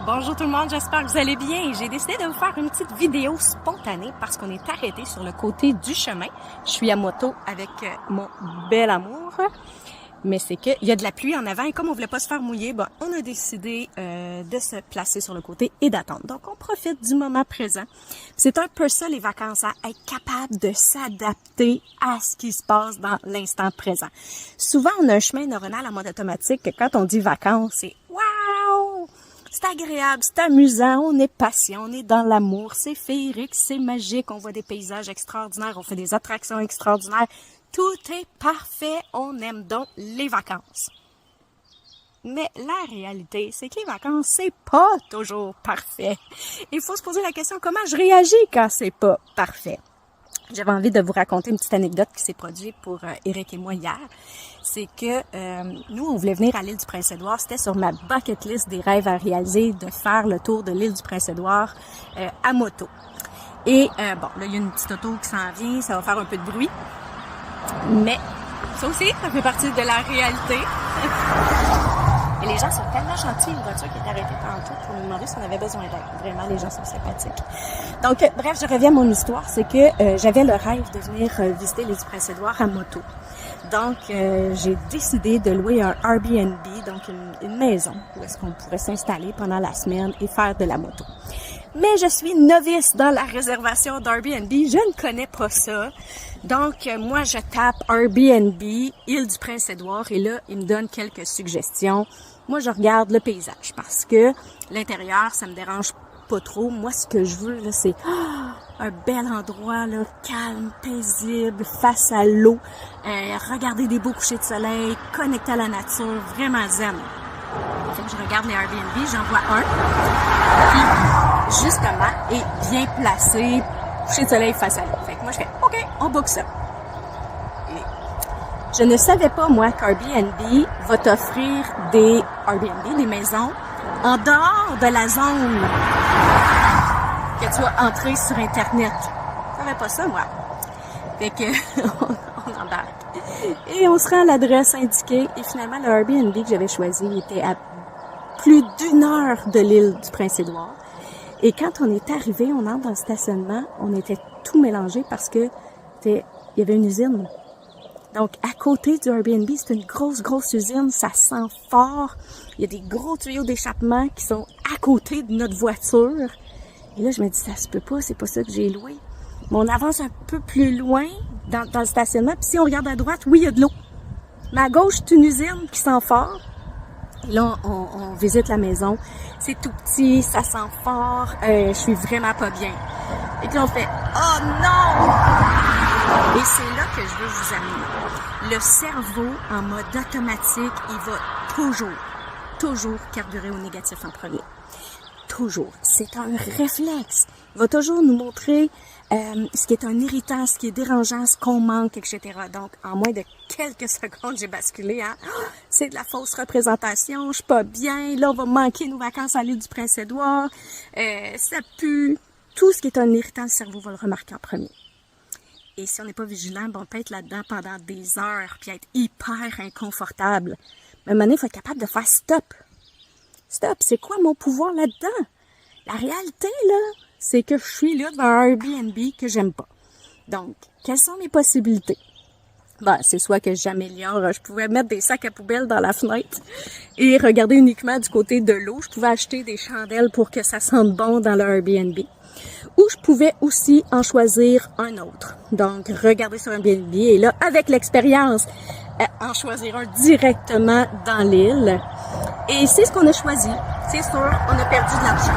Bonjour tout le monde, j'espère que vous allez bien. J'ai décidé de vous faire une petite vidéo spontanée parce qu'on est arrêté sur le côté du chemin. Je suis à moto avec mon bel amour, mais c'est qu'il y a de la pluie en avant et comme on voulait pas se faire mouiller, on a décidé de se placer sur le côté et d'attendre. Donc on profite du moment présent. C'est un peu ça les vacances, hein? Être capable de s'adapter à ce qui se passe dans l'instant présent. Souvent on a un chemin neuronal en mode automatique que quand on dit vacances, c'est wow! C'est agréable, c'est amusant, on est patient, on est dans l'amour, c'est féerique, c'est magique, on voit des paysages extraordinaires, on fait des attractions extraordinaires. Tout est parfait, on aime donc les vacances. Mais la réalité, c'est que les vacances, c'est pas toujours parfait. Il faut se poser la question, comment je réagis quand c'est pas parfait? J'avais envie de vous raconter une petite anecdote qui s'est produite pour Eric et moi hier. C'est que nous, on voulait venir à l'île du Prince-Édouard. C'était sur ma bucket list des rêves à réaliser de faire le tour de l'île du Prince-Édouard à moto. Et là, il y a une petite auto qui s'en vient, ça va faire un peu de bruit. Mais ça aussi, ça fait partie de la réalité. Et les gens sont tellement gentils, une voiture qui est arrêtée tantôt pour nous demander si on avait besoin d'aide. Vraiment, les gens sont sympathiques. Donc, bref, je reviens à mon histoire. C'est que j'avais le rêve de venir visiter l'île du Prince-Édouard à moto. Donc, j'ai décidé de louer un Airbnb, donc une maison où est-ce qu'on pourrait s'installer pendant la semaine et faire de la moto. Mais je suis novice dans la réservation d'Airbnb, je ne connais pas ça. Donc, moi, je tape Airbnb, île du Prince-Édouard, et là, il me donne quelques suggestions. Moi, je regarde le paysage parce que l'intérieur, ça me dérange pas trop. Moi, ce que je veux, là, c'est un bel endroit, là, calme, paisible, face à l'eau, regarder des beaux couchers de soleil, connecté à la nature, vraiment zen. Fait que je regarde les Airbnb, j'en vois un qui, justement, est bien placé, coucher de soleil face à l'eau. Fait que moi, je fais, OK, on book ça. Et je ne savais pas, moi, qu'Airbnb va t'offrir des Airbnb, des maisons, en dehors de la zone que tu vas entrer sur Internet. Je savais pas ça, moi. Fait que, on embarque. Et on se rend à l'adresse indiquée. Et finalement, le Airbnb que j'avais choisi était à plus d'1 heure de l'île du Prince-Édouard. Et quand on est arrivé, on entre dans le stationnement, on était tout mélangé parce que il y avait une usine. Donc, à côté du Airbnb, c'est une grosse usine, ça sent fort. Il y a des gros tuyaux d'échappement qui sont à côté de notre voiture. Et là, je me dis, ça se peut pas, c'est pas ça que j'ai loué. Mais on avance un peu plus loin dans le stationnement, puis si on regarde à droite, oui, il y a de l'eau. Mais à gauche, c'est une usine qui sent fort. Et là, on visite la maison. C'est tout petit, ça sent fort, je suis vraiment pas bien. Et puis on fait « Oh non! » Et c'est là que je veux vous amener. Le cerveau, en mode automatique, il va toujours carburer au négatif en premier. Toujours. C'est un réflexe. Il va toujours nous montrer ce qui est un irritant, ce qui est dérangeant, ce qu'on manque, etc. Donc, en moins de quelques secondes, j'ai basculé. C'est de la fausse représentation, je suis pas bien, là, on va manquer nos vacances à l'île du Prince-Édouard, ça pue. Tout ce qui est un irritant, le cerveau va le remarquer en premier. Et si on n'est pas vigilant, on peut être là-dedans pendant des heures, puis être hyper inconfortable. Mais à un moment donné, il faut être capable de faire stop. Stop, c'est quoi mon pouvoir là-dedans? La réalité, là, c'est que je suis là devant un Airbnb que j'aime pas. Donc, quelles sont mes possibilités? C'est soit que j'améliore, je pouvais mettre des sacs à poubelle dans la fenêtre et regarder uniquement du côté de l'eau. Je pouvais acheter des chandelles pour que ça sente bon dans le Airbnb. Ou je pouvais aussi en choisir un autre. Donc, regarder sur Airbnb et là, avec l'expérience, en choisir un directement dans l'île. Et c'est ce qu'on a choisi. C'est sûr, on a perdu de l'argent.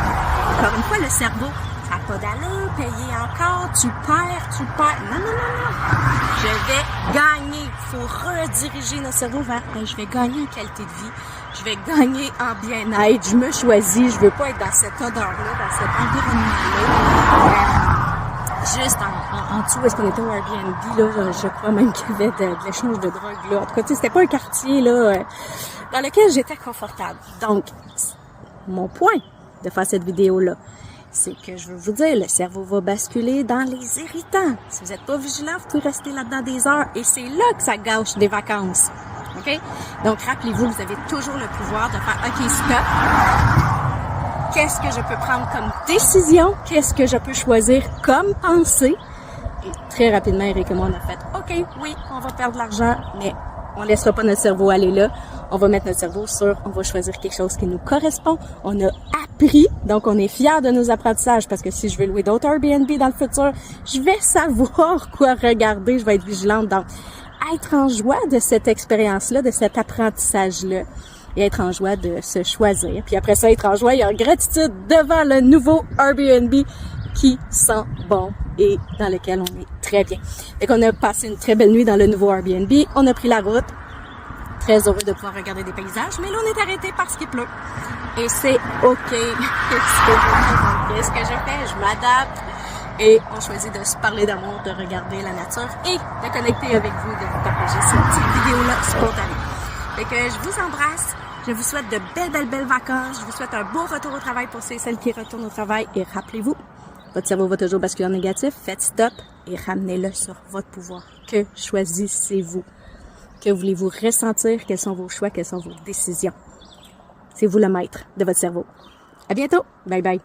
Encore une fois, le cerveau, ça n'a pas d'allure, payer encore, tu perds. Non. Je vais gagner. Il faut rediriger notre cerveau vers, je vais gagner en qualité de vie. Je vais gagner en bien-être. Je me choisis. Je veux pas être dans cette odeur-là, dans cet environnement-là. Juste en dessous, est-ce qu'on était au Airbnb, là, je crois même qu'il y avait de l'échange de drogue, là. En tout cas, c'était pas un quartier, là, dans lequel j'étais confortable. Donc, mon point de faire cette vidéo-là, c'est que je veux vous dire, le cerveau va basculer dans les irritants. Si vous n'êtes pas vigilant, vous pouvez rester là-dedans des heures et c'est là que ça gâche des vacances. OK? Donc, rappelez-vous, vous avez toujours le pouvoir de faire « OK, stop ». qu'est-ce que je peux prendre comme décision, qu'est-ce que je peux choisir comme pensée. Et très rapidement, Eric et moi, on a fait « OK, oui, on va perdre de l'argent, mais on laissera pas notre cerveau aller là. On va mettre notre cerveau sur, on va choisir quelque chose qui nous correspond. » On a appris, donc on est fiers de nos apprentissages parce que si je veux louer d'autres Airbnb dans le futur, je vais savoir quoi regarder, je vais être vigilante. Donc, être en joie de cette expérience-là, de cet apprentissage-là et être en joie de se choisir. Puis après ça, être en joie et en gratitude devant le nouveau Airbnb qui sent bon et dans lequel on est très bien. Fait qu'on a passé une très belle nuit dans le nouveau Airbnb. On a pris la route. Très heureux de pouvoir regarder des paysages. Mais là, on est arrêté parce qu'il pleut. Et c'est OK. Qu'est-ce que je fais? Je m'adapte. Et on choisit de se parler d'amour, de regarder la nature et de connecter avec vous, de vous partager cette petite vidéo-là spontanée. Fait que je vous embrasse. Je vous souhaite de belles vacances. Je vous souhaite un beau retour au travail pour celles qui retournent au travail. Et rappelez-vous, votre cerveau va toujours basculer en négatif. Faites stop et ramenez-le sur votre pouvoir. Que choisissez-vous? Que voulez-vous ressentir? Quels sont vos choix? Quelles sont vos décisions? C'est vous le maître de votre cerveau. À bientôt. Bye bye.